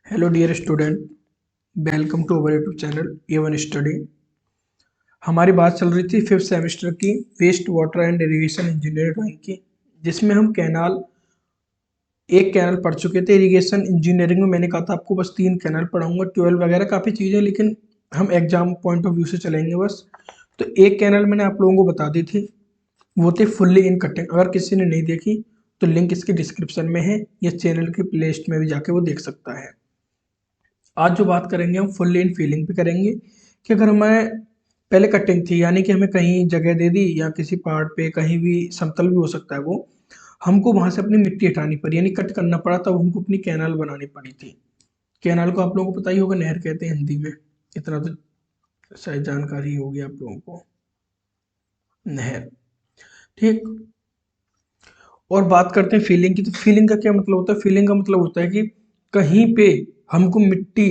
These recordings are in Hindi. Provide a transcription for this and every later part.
Hello dear student, welcome to our YouTube channel A1 study. हमारी बात चल रही थी फिफ्थ सेमेस्टर की waste water and irrigation engineer drawing की, जिसमें हम एक कैनल पढ़ चुके थे। इरिगेशन इंजीनियरिंग में मैंने कहा था आपको बस 3 कैनल पढ़ाऊंगा, 12 वगैरह काफ़ी चीज़ें, लेकिन हम एग्जाम पॉइंट ऑफ व्यू से चलेंगे बस। तो एक कैनल मैंने आप लोगों को बता दी थी, वो थे फुल्ली इन कटिंग। अगर किसी ने नहीं देखी तो लिंक इसके डिस्क्रिप्शन में है, या चैनल की प्लेलिस्ट में भी जाके वो देख सकता है। आज जो बात करेंगे हम फुल इन फीलिंग पे करेंगे कि अगर हमें पहले कटिंग थी, यानी कि हमें कहीं जगह दे दी या किसी पहाड़ पे कहीं भी समतल भी हो सकता है, वो हमको वहां से अपनी मिट्टी हटानी पड़ी, यानी कट करना पड़ा, तब हमको अपनी कैनाल बनानी पड़ी थी। कैनाल को आप लोगों को पता ही होगा, नहर कहते हैं हिंदी में। इतना तो शायद जानकारी होगी आप लोगों को। नहर, ठीक। और बात करते हैं फीलिंग की, तो फीलिंग का क्या मतलब होता है? फीलिंग का मतलब होता है कि कहीं पे हमको मिट्टी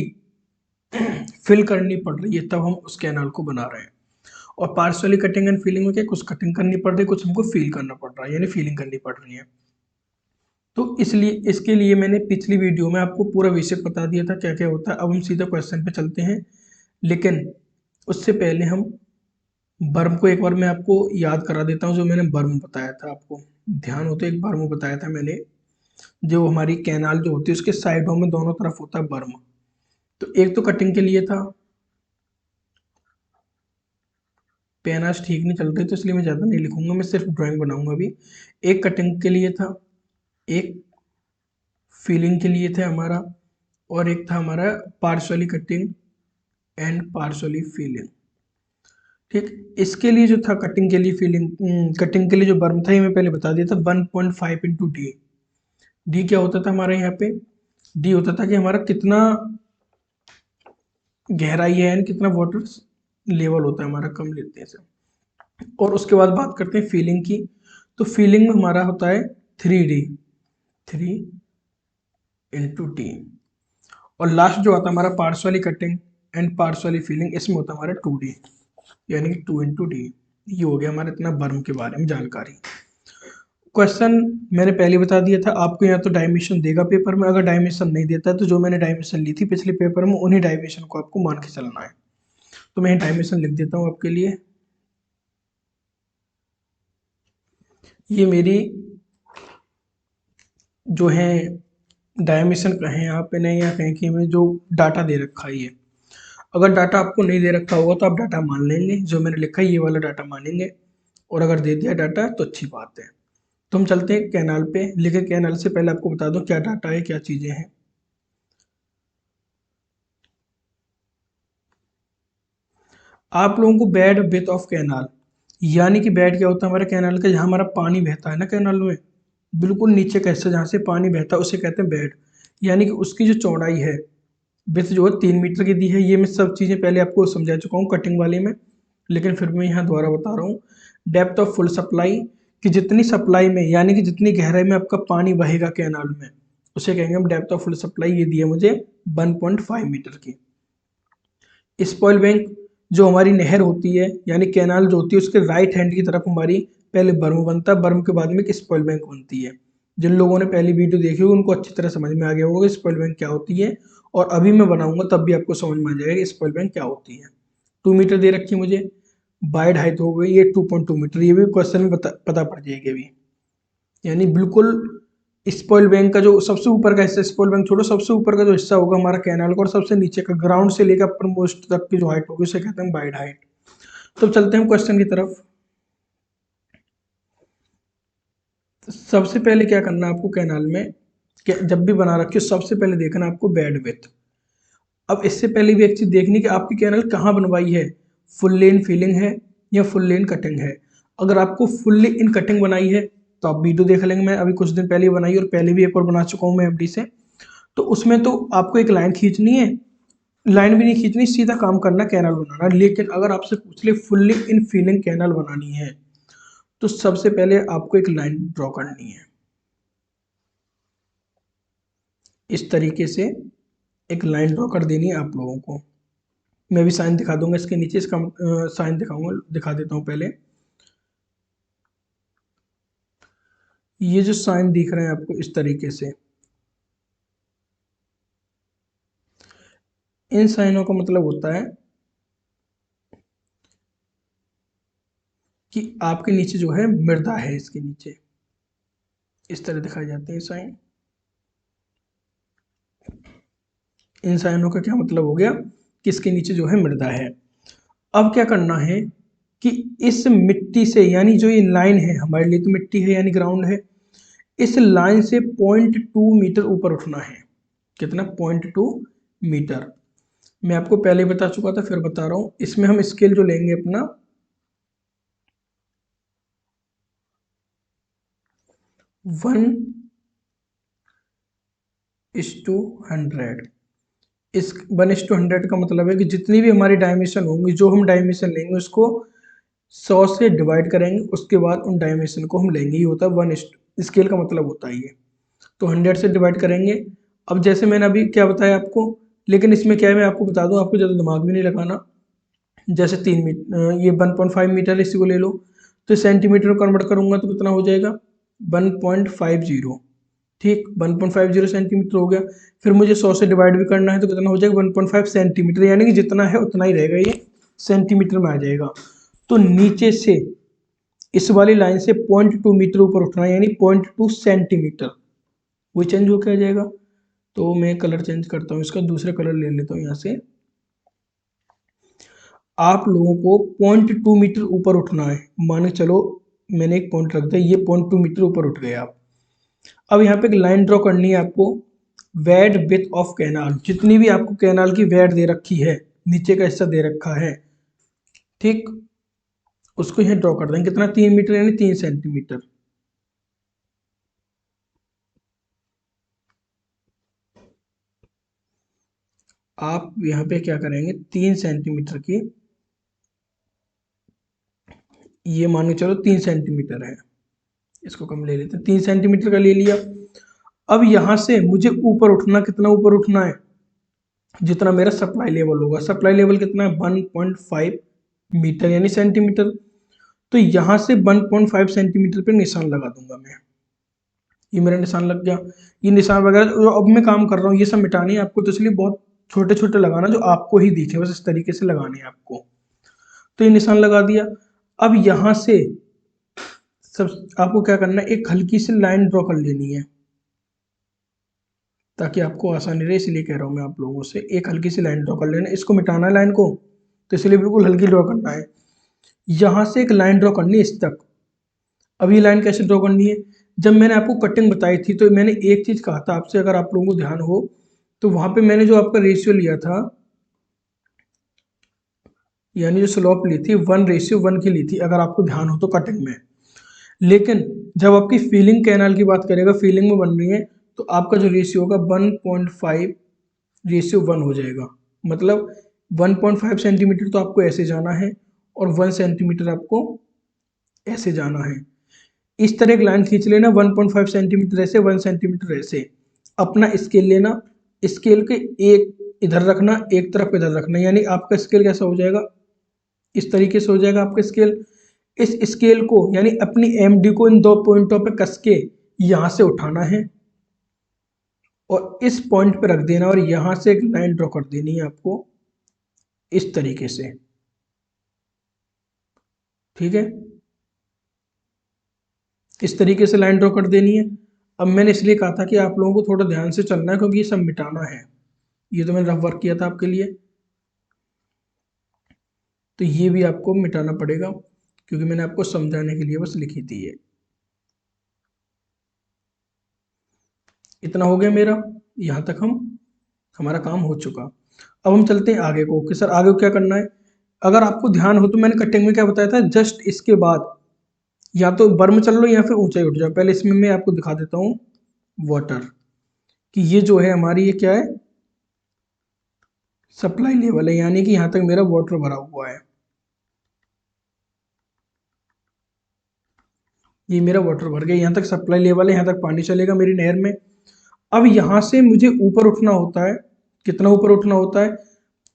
फिल करनी पड़ रही है, तब हम उस कैनाल को बना रहे हैं। और पार्शियली कटिंग एंड फीलिंग में क्या, कुछ कटिंग करनी पड़ रही है, कुछ हमको फील करना पड़ रहा है, यानी फीलिंग करनी पड़ रही है। तो इसलिए इसके लिए मैंने पिछली वीडियो में आपको पूरा विषय बता दिया था क्या क्या होता है। अब हम सीधा क्वेश्चन पे चलते हैं, लेकिन उससे पहले हम बर्म को एक बार मैं आपको याद करा देता हूँ। जो मैंने बर्म बताया था आपको, ध्यान हो तो, एक बर्म बताया था मैंने। जो हमारी कैनाल जो होती है उसके साइडों में दोनों तरफ होता है बर्म। तो एक तो कटिंग के लिए था, पेन आज ठीक नहीं चल रही तो इसलिए मैं ज़्यादा नहीं लिखूंगा, मैं सिर्फ ड्राइंग बनाऊंगा अभी। एक कटिंग के लिए था, एक फीलिंग के लिए था हमारा, और एक था हमारा partially cutting and partially feeling. ठीक, इसके लिए जो था कटिंग के लिए फीलिंग, कटिंग के लिए जो बर्म था ये मैं पहले बता दिया था, 1.5 इंटू डी। डी क्या होता था हमारे यहाँ पे? डी होता था कि हमारा कितना गहराई है, यानी कितना वाटर लेवल होता है हमारा, कम लेते हैं इसे। और उसके बाद बात करते हैं फीलिंग की। तो फीलिंग में हमारा होता है 3D, 3 इंटू टी। और लास्ट जो आता है हमारा partially cutting and partially feeling, इसमें होता है हमारा 2D, यानी कि 2 इंटू डी। ये हो गया हमारा इतना बर्म के बारे में जानकारी। क्वेश्चन मैंने पहले बता दिया था आपको, यहाँ तो डायमेंशन देगा पेपर में, अगर डायमेंशन नहीं देता है तो जो मैंने डायमेंशन ली थी पिछले पेपर में उन्हीं डायमेंशन को आपको मान के चलना है। तो मैं डायमेंशन लिख देता हूँ आपके लिए। ये मेरी जो है डायमेंशन कहें यहाँ पे नहीं, या कहें कि हमें जो डाटा दे रखा है ये। अगर डाटा आपको नहीं दे रखा होगा तो आप डाटा मान लेंगे, जो मैंने लिखा है ये वाला डाटा मानेंगे। और अगर दे दिया डाटा तो अच्छी बात है। तो हम चलते हैं कैनाल पे, लेकिन कैनाल से पहले आपको बता दूं क्या डाटा है, क्या चीज़ें हैं। आप लोगों को बेड विथ ऑफ कैनाल, यानी कि बेड क्या होता है हमारे कैनाल का, जहाँ हमारा पानी बहता है ना कैनाल में, बिल्कुल नीचे कैसे जहाँ से पानी बहता है उसे कहते हैं बेड। यानी कि उसकी जो चौड़ाई है, विथ जो है 3 मीटर की दी है। ये मैं सब चीज़ें पहले आपको समझा चुका हूँ कटिंग वाले में, लेकिन फिर मैं यहाँ दोबारा बता रहा हूँ। डेप्थ ऑफ फुल सप्लाई, कि जितनी सप्लाई में, यानी कि जितनी गहराई में आपका पानी बहेगा कैनाल में, उसे कहेंगे हम डेप्थ ऑफ फुल सप्लाई। ये दी है मुझे 1.5 मीटर की। स्पॉइल बैंक, जो हमारी नहर होती है यानी कैनाल जो होती है उसके राइट हैंड की तरफ हमारी पहले बर्म बनता है, बर्म के बाद में एक स्पॉइल बैंक बनती है। जिन लोगों ने पहली वीडियो देखी होगी उनको अच्छी तरह समझ में आ गया होगा कि स्पॉइल बैंक क्या होती है। और अभी मैं बनाऊंगा तब भी आपको समझ में आ जाएगा कि स्पॉइल बैंक क्या होती है। 2 मीटर दे रखी है मुझे, वाइड हाइट हो गई ये 2.2 मीटर, ये भी क्वेश्चन में पता पड़ जाएगी अभी। यानी बिल्कुल स्पॉइल बैंक का जो सबसे ऊपर का हिस्सा, स्पॉइल बैंक छोड़ो, सबसे ऊपर का जो हिस्सा होगा हमारा कैनाल का, और सबसे नीचे का ग्राउंड से लेकर अपर मोस्ट तक की जो हाइट होगी उसे कहते हैं वाइड हाइट। तो चलते हैं क्वेश्चन की तरफ। तो सबसे पहले क्या करना है आपको कैनाल में, जब भी बना रखी हो सबसे पहले देखना है आपको बेड विथ। अब इससे पहले भी एक चीज देखनी कि आपकी कैनल कहाँ बनवाई है, फुल लेन फिलिंग है या फुल लेन कटिंग है। अगर आपको फुल्ली इन कटिंग बनाई है तो आप वीडियो देख लेंगे, मैं अभी कुछ दिन पहले ही बनाई, और पहले भी एक और बना चुका हूँ मैं एफडी से। तो उसमें तो आपको एक लाइन खींचनी है, लाइन भी नहीं खींचनी, सीधा काम करना कैनल बनाना। लेकिन अगर आपसे पूछ ले फुल्ली इन फिलिंग कैनल बनानी है, तो सबसे पहले आपको एक लाइन ड्रॉ करनी है इस तरीके से। एक लाइन ड्रॉ कर देनी है आप लोगों को। मैं भी साइन दिखा दूंगा इसके नीचे, इसका साइन दिखाऊंगा, दिखा देता हूँ पहले। ये जो साइन दिख रहे हैं आपको इस तरीके से, इन साइनों का मतलब होता है कि आपके नीचे जो है मृदा है, इसके नीचे इस तरह दिखाई जाते हैं साइन। इन साइनों का क्या मतलब हो गया कि इसके नीचे जो है मृदा है। अब क्या करना है कि इस मिट्टी से, यानी जो ये लाइन है हमारे लिए तो मिट्टी है यानी ग्राउंड है, इस लाइन से 0.2 मीटर ऊपर उठना है। कितना? 0.2 मीटर। मैं आपको पहले ही बता चुका था, फिर बता रहा हूं। इसमें हम स्केल जो लेंगे अपना 1:100। इस 1:100 का मतलब है कि जितनी भी हमारी डायमेंशन होंगी, जो हम डायमेंशन लेंगे उसको 100 से डिवाइड करेंगे, उसके बाद उन डायमेंशन को हम लेंगे। ये होता है 1 स्केल का मतलब होता है ये। तो 100 से डिवाइड करेंगे। अब जैसे मैंने अभी क्या बताया आपको, लेकिन इसमें क्या है मैं आपको बता दूं, आपको ज़्यादा दिमाग भी नहीं लगाना। जैसे 3 मीटर, ये 1.5 मीटर, इसी को ले लो, तो सेंटीमीटर में कन्वर्ट करूंगा तो कितना हो जाएगा? 1.50। ठीक, 1.50 सेंटीमीटर हो गया। फिर मुझे 100 से डिवाइड भी करना है तो कितना हो जाएगा? 1.5 सेंटीमीटर, यानी कि जितना है उतना ही रहेगा, ये सेंटीमीटर में आ जाएगा। तो नीचे से इस वाली लाइन से 0.2 मीटर ऊपर उठना है, यानी 0.2 सेंटीमीटर। वो चेंज होकर आ जाएगा। तो मैं कलर चेंज करता हूँ, इसका दूसरे कलर ले लेता हूँ यहाँ से। आप लोगों को 0.2 मीटर ऊपर उठना है। मान के चलो मैंने एक पॉइंट रख दिया, ये 0.2 मीटर ऊपर उठ गए आप। अब यहाँ पे एक लाइन ड्रॉ करनी है आपको। वेड विथ ऑफ कैनाल, जितनी भी आपको कैनाल की वेड दे रखी है, नीचे का हिस्सा दे रखा है, ठीक, उसको यहाँ ड्रॉ कर देंगे। कितना? 3 मीटर, यानी 3 सेंटीमीटर। आप यहाँ पे क्या करेंगे? 3 सेंटीमीटर की, ये मान के चलो 3 सेंटीमीटर है, इसको कम ले लेते हैं, 3 सेंटीमीटर का ले लिया। अब यहाँ से मुझे ऊपर उठना, कितना ऊपर उठना है? जितना मेरा सप्लाई लेवल होगा। सप्लाई लेवल कितना है? 1.5 मीटर, यानी सेंटीमीटर। तो यहाँ से 1.5 सेंटीमीटर पे निशान लगा दूंगा मैं। ये मेरा निशान लग गया। ये निशान वगैरह जो अब मैं काम कर रहा हूँ, ये सब मिटाने हैं आपको, तो इसलिए बहुत छोटे छोटे लगाना जो आपको ही दिखे, बस इस तरीके से लगाने हैं आपको। तो ये निशान लगा दिया। अब यहाँ से सब आपको क्या करना है, एक हल्की सी लाइन ड्रॉ कर लेनी है, ताकि आपको आसानी रहे, इसलिए कह रहा हूँ मैं आप लोगों से। एक हल्की सी लाइन ड्रॉ कर लेना, इसको मिटाना है लाइन को, तो इसलिए बिल्कुल हल्की ड्रॉ करना है। यहाँ से एक लाइन ड्रॉ करनी है इस तक। अब ये लाइन कैसे ड्रॉ करनी है? जब मैंने आपको कटिंग बताई थी तो मैंने एक चीज़ कहा था आपसे, अगर आप लोगों को ध्यान हो तो वहाँ पे मैंने जो आपका रेशियो लिया था, यानी जो स्लोप ली थी 1:1 की ली थी, अगर आपको ध्यान हो तो कटिंग में। लेकिन जब आपकी फीलिंग कैनाल की बात करेगा, फीलिंग में बन रही है, तो आपका जो रेशियो होगा 1.5:1 हो जाएगा। मतलब 1.5 सेंटीमीटर तो आपको ऐसे जाना है, और 1 सेंटीमीटर आपको ऐसे जाना है। इस तरह एक लाइन खींच लेना, 1.5 सेंटीमीटर ऐसे, 1 सेंटीमीटर ऐसे। अपना स्केल लेना, स्केल के एक इधर रखना, एक तरफ इधर रखना, यानी आपका स्केल कैसा हो जाएगा? इस तरीके से हो जाएगा आपका स्केल। इस स्केल को, यानी अपनी एमडी को इन दो पॉइंटों पे कस के यहां से उठाना है और इस पॉइंट पे रख देना, और यहां से एक लाइन ड्रॉ कर देनी है आपको इस तरीके से। ठीक है, इस तरीके से लाइन ड्रॉ कर देनी है। अब मैंने इसलिए कहा था कि आप लोगों को थोड़ा ध्यान से चलना है, क्योंकि ये सब मिटाना है। ये तो मैंने रफ वर्क किया था आपके लिए, तो ये भी आपको मिटाना पड़ेगा, क्योंकि मैंने आपको समझाने के लिए बस लिखी थी ये। इतना हो गया मेरा, यहाँ तक हमारा काम हो चुका। अब हम चलते हैं आगे को, कि सर आगे को क्या करना है। अगर आपको ध्यान हो तो मैंने कटिंग में क्या बताया था, जस्ट इसके बाद या तो बर्म चल लो या फिर ऊंचाई उठ जाओ। पहले इसमें मैं आपको दिखा देता हूँ वाटर, कि ये जो है हमारी, ये क्या है? सप्लाई लेवल है, यानी कि यहाँ तक मेरा वाटर भरा हुआ है। ये मेरा वाटर भर गया, यहाँ तक सप्लाई लेवल है, यहाँ तक पानी चलेगा मेरी नहर में। अब यहाँ से मुझे ऊपर उठना होता है। कितना ऊपर उठना होता है?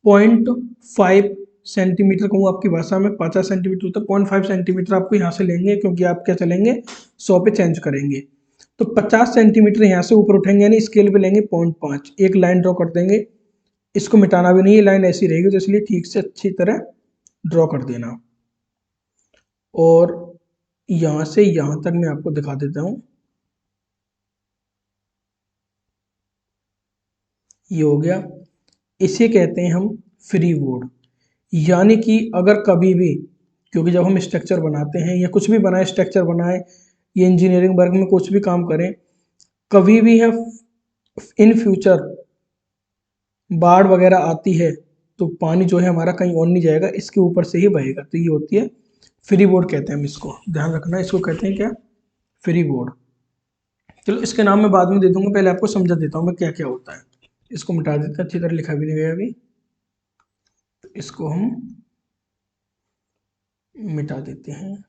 0.5 सेंटीमीटर कहूँ आपकी भाषा में, 50 सेंटीमीटर होता है। 0.5 सेंटीमीटर आपको यहाँ से लेंगे, क्योंकि आप क्या चलेंगे, 100 पे चेंज करेंगे। तो 50 सेंटीमीटर यहाँ से ऊपर उठेंगे, यानी स्केल पे लेंगे 0.5, एक लाइन ड्रॉ कर देंगे इसको मिटाना भी नहीं, ये लाइन ऐसी रहेगी, तो इसलिए ठीक से अच्छी तरह ड्रॉ कर देना। और यहाँ से यहाँ तक मैं आपको दिखा देता हूँ। ये हो गया। इसे कहते हैं हम फ्री बोर्ड। यानी कि अगर कभी भी, क्योंकि जब हम स्ट्रक्चर बनाते हैं या कुछ भी बनाए, स्ट्रक्चर बनाए या इंजीनियरिंग वर्क में कुछ भी काम करें, कभी भी है इन फ्यूचर बाढ़ वगैरह आती है तो पानी जो है हमारा कहीं और नहीं जाएगा, इसके ऊपर से ही बहेगा। तो ये होती है फ्री बोर्ड, कहते हैं हम इसको, ध्यान रखना। इसको कहते हैं क्या? Free board. चलो इसके नाम मैं बाद में दे दूंगा, पहले आपको समझा देता हूँ मैं क्या क्या होता है। इसको मिटा देते हैं, अच्छी तरह लिखा भी नहीं गया अभी, तो इसको हम मिटा देते हैं।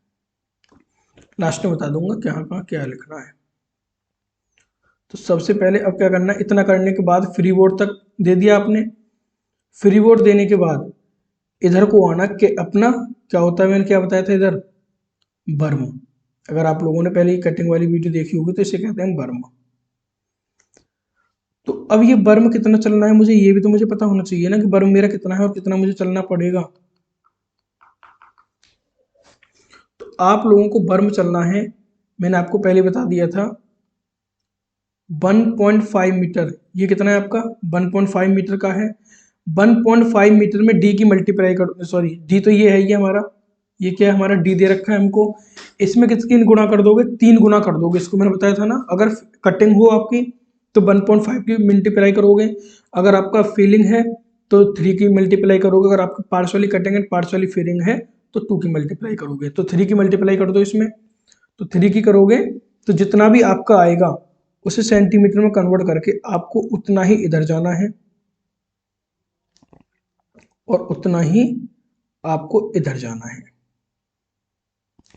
लास्ट में बता दूंगा कहाँ कहाँ क्या लिखना है। तो सबसे पहले अब क्या करना है, इतना करने के बाद फ्री बोर्ड तक दे दिया आपने। फ्री बोर्ड देने के बाद इधर को आना कि अपना क्या होता है, मैंने क्या बताया था इधर, बर्म। अगर आप लोगों ने पहले कटिंग वाली वीडियो देखी होगी तो इसे कहते हैं बर्म। तो अब ये बर्म कितना चलना है मुझे, ये भी तो मुझे पता होना चाहिए ना कि बर्म मेरा कितना है और कितना मुझे चलना पड़ेगा। तो आप लोगों को बर्म चलना है, मैंने आपको पहले बता दिया था 1.5 मीटर। ये कितना है आपका? 1.5 मीटर का है। 1.5 मीटर में डी की मल्टीप्लाई कर, सॉरी डी तो ये है, ये हमारा, ये क्या है हमारा, डी दे रखा है हमको। इसमें किसकी गुणा कर दोगे? 3 गुना कर दोगे। इसको मैंने बताया था ना, अगर कटिंग हो आपकी तो 1.5 की मल्टीप्लाई करोगे, अगर आपका फिलिंग है तो 3 की मल्टीप्लाई करोगे, अगर आपका partially cutting and partially filling है तो 2 की मल्टीप्लाई करोगे। तो 3 की मल्टीप्लाई कर दो इसमें, तो 3 की करोगे तो जितना भी आपका आएगा उसे सेंटीमीटर में कन्वर्ट करके आपको उतना ही इधर जाना है और उतना ही आपको इधर जाना है।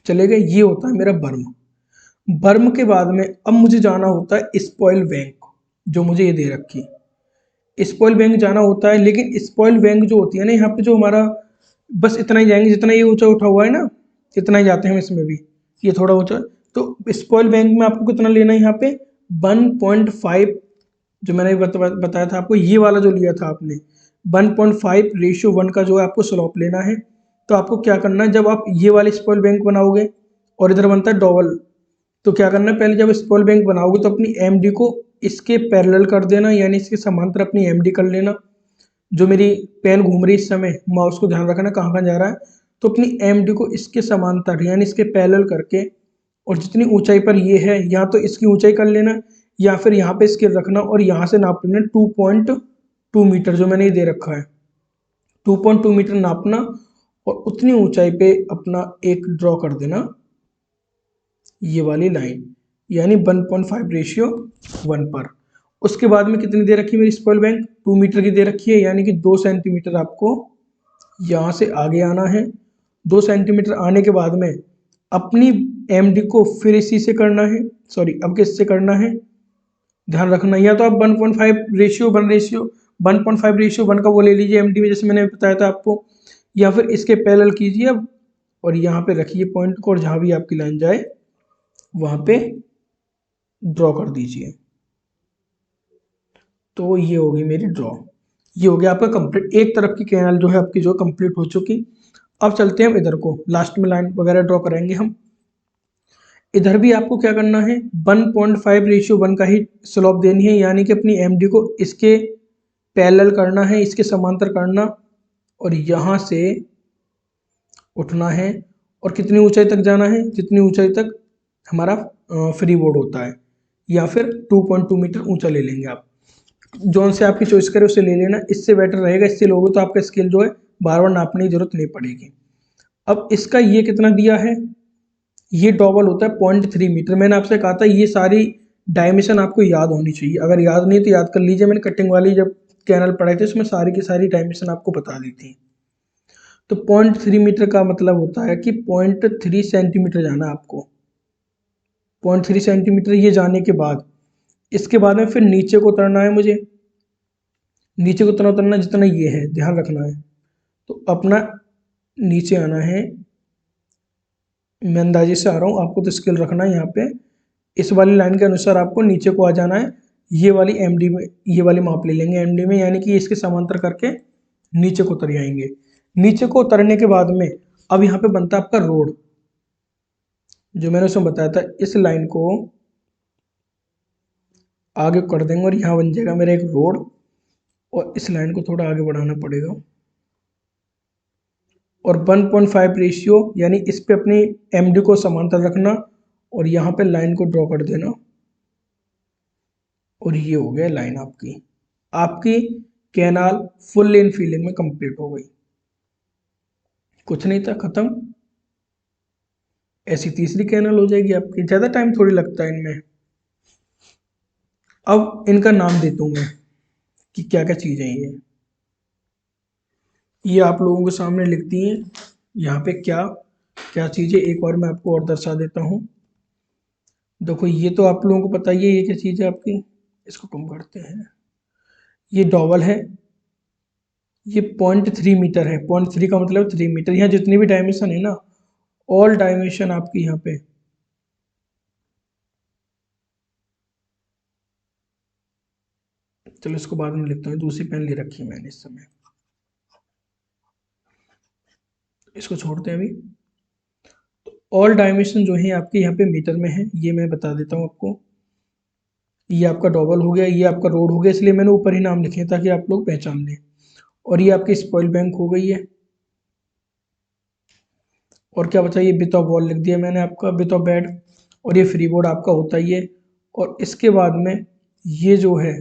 चलेगा? ये होता है मेरा बर्म। बर्म के बाद में अब मुझे जाना होता है स्पॉइल बैंक, जो मुझे ये दे रखी स्पॉइल बैंक जाना होता है। लेकिन स्पॉइल बैंक जो होती है ना, यहाँ पे जो हमारा, बस इतना ही जाएंगे जितना ये ऊंचा उठा हुआ है ना, इतना ही जाते हैं हम इसमें भी, ये थोड़ा ऊंचा। तो स्पॉइल बैंक में आपको कितना लेना है यहाँ पे? 1.5, जो मैंने बताया था आपको, ये वाला जो लिया था आपने 1.5:1 का जो है आपको स्लोप लेना है। तो आपको क्या करना है, जब आप ये वाले स्पॉइल बैंक बनाओगे और इधर बनता है डबल, तो क्या करना है, पहले जब स्पॉइल बैंक बनाओगे तो अपनी एमडी को इसके पैरेलल कर देना, यानी इसके समांतर अपनी एमडी कर लेना। जो मेरी पेन घूम रही है इस समय, माउस को ध्यान रखना कहाँ कहाँ जा रहा है। तो अपनी एमडी को इसके समांतर यानी इसके पैरेलल करके, और जितनी ऊंचाई पर ये है या तो इसकी ऊंचाई कर लेना या फिर यहाँ पे स्केल रखना और यहाँ से नाप लेना 2.2 मीटर, जो मैंने ये दे रखा है 2.2 मीटर नापना, और उतनी ऊंचाई पे अपना एक ड्रॉ कर देना, ये वाली लाइन, यानी 1.5:1 पर। उसके बाद में कितनी दे रखी है मेरी स्पॉइल बैंक? 2 मीटर की दे रखी है, यानी कि 2 सेंटीमीटर आपको यहाँ से आगे आना है। 2 सेंटीमीटर आने के बाद में अपनी एमडी को फिर इसी से करना है, सॉरी अब किससे करना है ध्यान रखना, या तो आप 1.5:1 का वो ले लीजिए एमडी में, जैसे मैंने बताया था आपको, या फिर इसके पैरेलल कीजिए अब, और यहाँ पे रखिए पॉइंट को, और जहाँ भी आपकी लाइन जाए वहाँ पे ड्रॉ कर दीजिए। तो ये होगी मेरी ड्रॉ, ये हो गया आपका कंप्लीट। एक तरफ की कैनाल जो है आपकी जो कंप्लीट हो चुकी। अब चलते हैं हम इधर को, लास्ट में लाइन वगैरह ड्रॉ करेंगे हम। इधर भी आपको क्या करना है, 1.5:1 का ही स्लोप देनी है, यानी कि अपनी एमडी को इसके पैरेलल करना है, इसके समांतर करना, और यहाँ से उठना है और कितनी ऊंचाई तक जाना है, जितनी ऊंचाई तक हमारा फ्री बोर्ड होता है, या फिर 2.2 मीटर ऊंचा ले लेंगे आप, जोन से आपकी चॉइस करे उससे ले लेना, इससे बेटर रहेगा। इससे लोगे तो आपका स्केल जो है बार बार नापने की जरूरत नहीं पड़ेगी। अब इसका ये कितना दिया है, ये डबल होता है 0.3 मीटर। मैंने आपसे कहा था ये सारी डायमेंशन आपको याद होनी चाहिए, अगर याद नहीं तो याद कर लीजिए, मैंने कटिंग वाली जब कैनल पढ़ाई थी उसमें सारी की सारी डायमेंशन आपको बता दी थी। तो 0.3 मीटर का मतलब होता है कि 0.3 सेंटीमीटर जाना है आपको। 0.3 सेंटीमीटर ये जाने के बाद, इसके बाद में फिर नीचे को उतरना है मुझे, नीचे को उतना उतरना जितना ये है, ध्यान रखना है। तो अपना नीचे आना है, मैं अंदाजे से आ रहा हूँ, आपको तो स्केल रखना है यहाँ पे, इस वाली लाइन के अनुसार आपको नीचे को आ जाना है। ये वाली एमडी में, ये वाली माप ले लेंगे एमडी में, यानी कि इसके समांतर करके नीचे को उतर जाएंगे। नीचे को उतरने के बाद में अब यहाँ पे बनता है आपका रोड, जो मैंने उसमें बताया था। इस लाइन को आगे कर देंगे और यहाँ बन जाएगा मेरा एक रोड, और इस लाइन को थोड़ा आगे बढ़ाना पड़ेगा, और 1.5 रेशियो, यानी इस पे अपनी एमडी को समांतर रखना और यहाँ पे लाइन को ड्रॉ कर देना, और ये हो गया लाइन आपकी। आपकी कैनाल फुल लेन फिलिंग में कंप्लीट हो गई, कुछ नहीं था, खत्म। ऐसी तीसरी कैनाल हो जाएगी आपकी, ज़्यादा टाइम थोड़ी लगता है इनमें। अब इनका नाम देता हूँ मैं कि क्या क्या चीज़ें ये आप लोगों के सामने लिखती हैं। यहाँ पे क्या क्या चीज़ें, एक बार मैं आपको और दर्शा देता हूँ। देखो ये तो आप लोगों को पता ही है ये क्या चीज़ है आपकी, इसको कम करते हैं। ये डॉवल है, ये 0.3 मीटर है। 0.3 का मतलब 3 मीटर। यहाँ जितनी भी डायमेंशन है ना, ऑल डायमेंशन आपकी यहाँ पे, चलो इसको बाद में लिखता हूँ, दूसरी पेन ले रखी है मैंने इस समय, इसको छोड़ते हैं अभी। ऑल डायमेंशन जो है आपके यहाँ पे मीटर में है, ये मैं बता देता हूँ आपको। ये आपका डबल हो गया, ये आपका रोड हो गया, इसलिए मैंने ऊपर ही नाम लिखे ताकि आप लोग पहचान लें। और ये आपकी स्पॉइल बैंक हो गई है। और क्या बचा, ये बिथ ऑफ वॉल लिख दिया मैंने आपका, बिथ ऑफ बेड। और ये फ्री बोर्ड आपका होता ही है। और इसके बाद में ये जो है,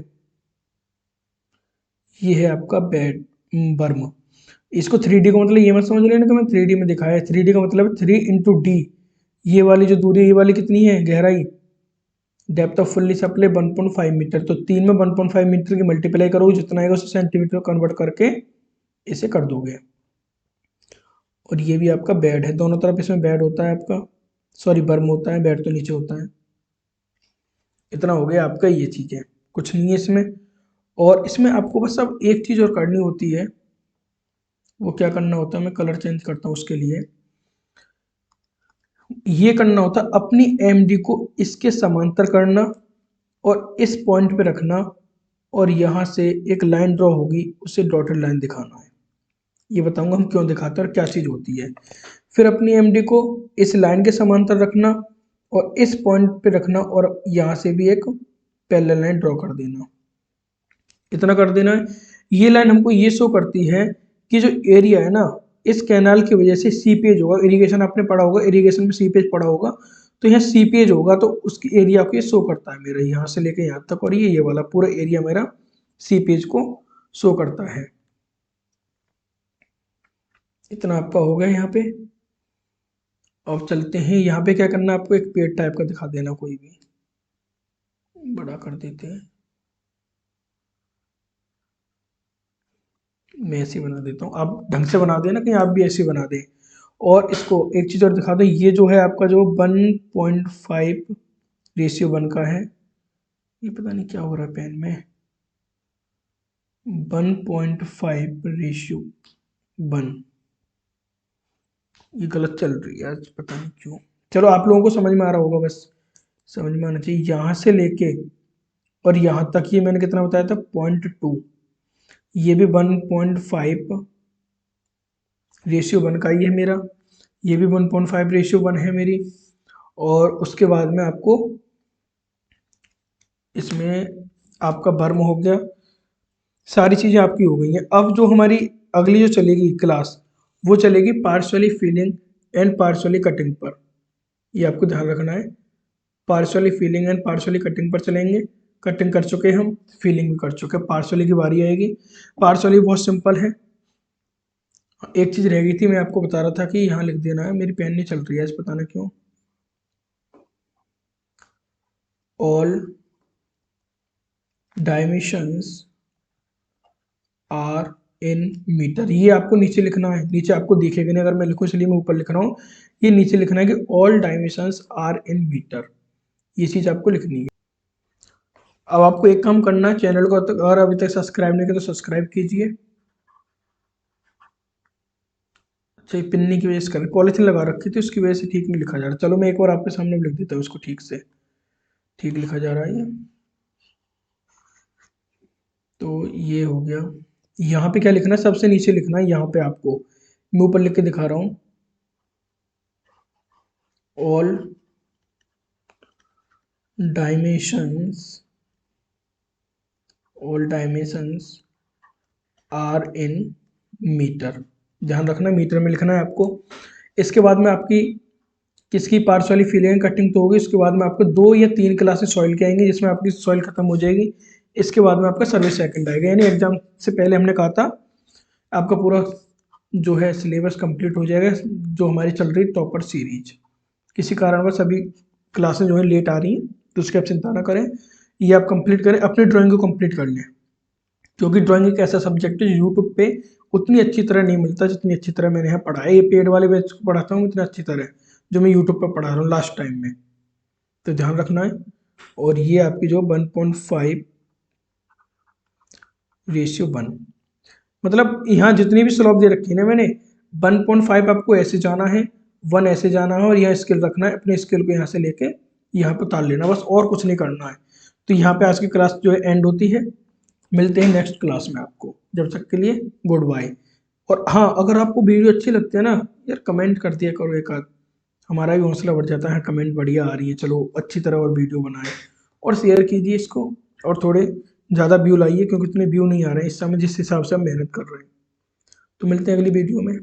ये है आपका बेड बर्म। इसको 3D का मतलब ये मत समझ लेना कि मैं 3D में दिखाया है। 3D का मतलब 3 × D। ये वाली जो दूरी है, ये वाली कितनी है गहराई, depth of fully supply 1.5 metre. तो 3 में 1.5 मीटर की मल्टीप्लाई करोगे, जितना आएगा उसे सेंटीमीटर कन्वर्ट करके इसे कर दोगे। और ये भी आपका बेड है, दोनों तरफ इसमें बेड होता है आपका, सॉरी बर्म होता है, बेड तो नीचे होता है। इतना हो गया आपका, ये चीज़ है, कुछ नहीं है इसमें। और इसमें आपको बस अब एक चीज़ और करनी होती है। वो क्या करना होता है, मैं कलर चेंज करता हूँ उसके लिए। ये करना होता है अपनी एमडी को इसके समांतर करना और इस पॉइंट पे रखना, और यहाँ से एक लाइन ड्रॉ होगी, उसे डॉटेड लाइन दिखाना है। ये बताऊंगा हम क्यों दिखाते हैं और क्या चीज़ होती है। फिर अपनी एमडी को इस लाइन के समांतर रखना और इस पॉइंट पे रखना, और यहाँ से भी एक पैरेलल लाइन ड्रॉ कर देना। इतना कर देना है। ये लाइन हमको ये शो करती है कि जो एरिया है ना, इस कैनाल की वजह से सीपेज होगा। इरिगेशन आपने पढ़ा होगा, इरिगेशन में सीपेज पढ़ा होगा, तो यहाँ सीपेज होगा, तो उसकी एरिया को ये शो करता है मेरा, यहाँ से लेके यहाँ तक। और ये वाला पूरा एरिया मेरा सीपेज को शो करता है। इतना आपका हो गया यहाँ पे। अब चलते हैं, यहाँ पे क्या करना है आपको, एक पेड़ टाइप का दिखा देना, कोई भी बड़ा कर देते हैं। मैं ऐसे बना देता हूँ, आप ढंग से बना देना, कहीं आप भी ऐसे बना दें। और इसको एक चीज़ और दिखा दो, ये जो है आपका जो 1.5 रेशियो 1 का है, ये पता नहीं क्या हो रहा है पेन में, 1.5 रेशियो 1, ये गलत चल रही है आज, पता नहीं क्यों। चलो आप लोगों को समझ में आ रहा होगा, बस समझ में आना चाहिए। यहाँ से लेके और यहाँ तक ये मैंने कितना बताया था, 0.2। ये भी 1.5 रेशियो 1 का ही है मेरा, ये भी 1.5 रेशियो 1 है मेरी। और उसके बाद में आपको इसमें आपका बर्म हो गया, सारी चीज़ें आपकी हो गई हैं। अब जो हमारी अगली जो चलेगी क्लास, वो चलेगी partially filling and partially cutting पर। ये आपको ध्यान रखना है, partially filling and partially cutting पर चलेंगे। कटिंग कर चुके हम, फिलिंग भी कर चुके, पार्शियली की बारी आएगी। पार्शियली बहुत सिंपल है। एक चीज़ रह गई थी, मैं आपको बता रहा था कि यहाँ लिख देना है, मेरी पेन नहीं चल रही है आज, पता नहीं क्यों। All dimensions are in metre, ये आपको नीचे लिखना है। नीचे आपको दिखेगा नहीं, अगर मैं लिखूँ इसलिए मैं ऊपर लिख रहा हूँ। ये नीचे लिखना है कि all dimensions are in metre, ये चीज़ आपको लिखनी है। अब आपको एक काम करना है, चैनल को अगर अभी तक सब्सक्राइब नहीं किया तो सब्सक्राइब कीजिए। अच्छा, ये पिन्नी की वजह से कर, पॉलिथीन लगा रखी थी उसकी वजह से ठीक नहीं लिखा जा रहा। चलो मैं एक बार आपके सामने लिख देता हूँ, उसको ठीक से, ठीक लिखा जा रहा है ये। तो ये हो गया। यहाँ पे क्या लिखना है, सबसे नीचे लिखना है, यहाँ पे आपको मैं ऊपर लिख के दिखा रहा हूँ, all dimensions, all dimensions are in metre. ध्यान रखना मीटर में लिखना है आपको। इसके बाद में आपकी किसकी पार्शियली फिलिंग कटिंग तो होगी, उसके बाद में आपको 2 या 3 क्लासेस सॉइल के आएंगे, जिसमें आपकी सॉइल खत्म हो जाएगी। इसके बाद में आपका सर्विस सेकंड आएगा, यानी एग्जाम से पहले हमने कहा था आपका पूरा जो है सिलेबस कंप्लीट हो जाएगा। जो हमारी चल रही टॉपर सीरीज, किसी कारणवश अभी क्लासें जो है लेट आ रही हैं, तो उसकी आप चिंता ना करें, ये आप कंप्लीट करें, अपनी ड्राइंग को कंप्लीट कर लें। क्योंकि ड्राइंग एक ऐसा सब्जेक्ट है यूट्यूब पे उतनी अच्छी तरह नहीं मिलता जितनी अच्छी तरह मैंने यहाँ पढ़ा है। ये पेड वाले बैच को पढ़ाता हूँ इतना अच्छी तरह जो मैं यूट्यूब पर पढ़ा रहा हूँ लास्ट टाइम में, तो ध्यान रखना है। और ये आपकी जो 1.5 रेशियो 1, मतलब यहाँ जितनी भी स्लॉप दे रखी है ना मैंने, 1.5 आपको ऐसे जाना है, 1 ऐसे जाना है, और यहाँ स्केल रखना है, अपने स्केल को यहाँ से लेके यहाँ पे उतार लेना, बस और कुछ नहीं करना है। तो यहाँ पे आज की क्लास जो है एंड होती है। मिलते हैं नेक्स्ट क्लास में आपको, जब तक के लिए गुड बाय। और हाँ, अगर आपको वीडियो अच्छी लगती है ना यार, कमेंट कर दिया करो एक आध, हमारा भी हौसला बढ़ जाता है, कमेंट बढ़िया आ रही है, चलो अच्छी तरह और वीडियो बनाए। और शेयर कीजिए इसको, और थोड़े ज़्यादा व्यू लाइए, क्योंकि इतने व्यू नहीं आ रहे हैं इस समय जिस हिसाब से हम मेहनत कर रहे हैं। तो मिलते हैं अगली वीडियो में।